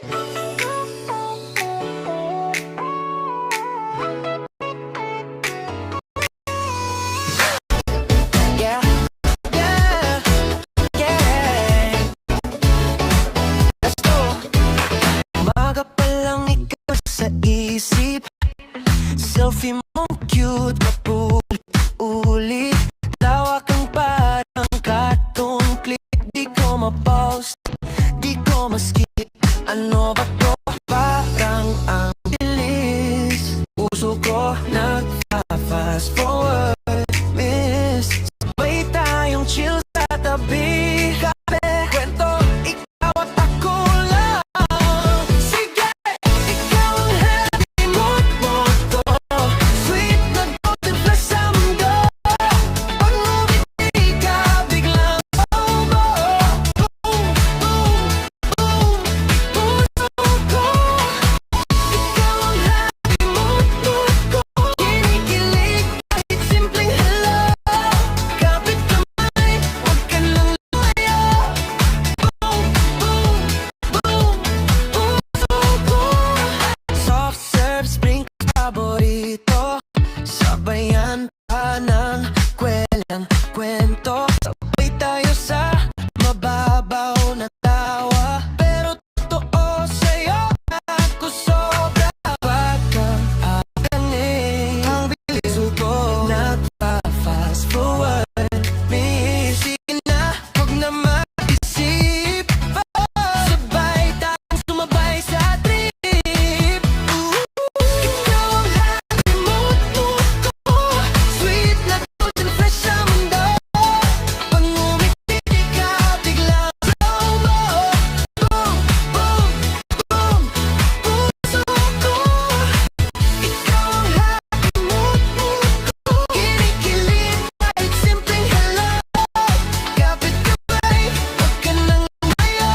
Yeah, yeah, yeah. Let's go. Umaga pa lang ikaw sa isip. Selfie mo cute, mapulit-ulit. Tawa kang parang cartoon clip. Di ko ma-post, di ko ma-skip. Ano ba to? Parang ang bilis. Puso ko nagpa-fast forward. Miss, sabay tayong chill sa tabi. Kape, kwento, ikaw at ako lang. Sige, ikaw ang happy mood mo to. Sweet na golden flash sa mundo. Pag ngumiti ka, biglang bobo. Boom, boom, boom, puso ko. Ikaw ang happy mood ko. Kinikilig kahit simpleng hello. Kapit kamay, huwag ka nang lumayo. Boom, boom, boom, puso ko. Soft serve, sprinkles paborito. Sabayan pa ng kwelang kwento. Sabay tayo sa mababaw na tawa. Pero totoo sa'yo, ako sobra. Wag kang aganin. Ang bilis ko nagpa-fast forward. Miss, sige na, huwag na mag-isip. Sabay tayong sumabay sa trip. Ikaw ang happy mood ko. Sweet na golden fresh sa mundo. Pag ngumiti ka, biglang slow-mo. Boom, boom, boom, puso ko. Ikaw ang happy mood ko. Kinikilig kahit simpleng hello. Kapit kamay, huwag ka nang lumayo.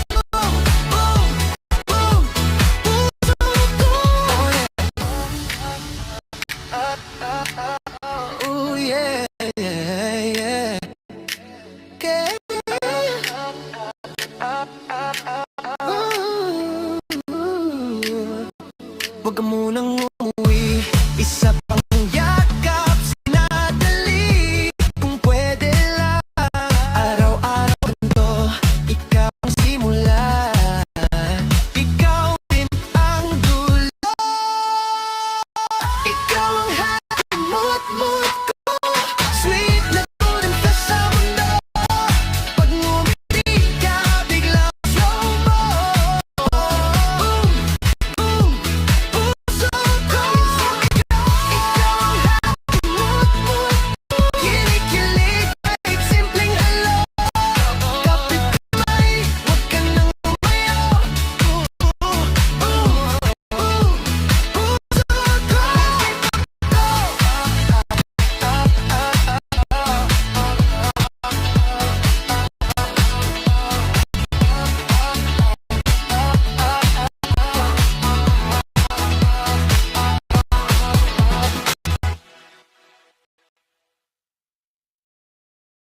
Boom, boom, boom, puso ko. Oh yeah, yeah, yeah. Okay. Huwag ka munang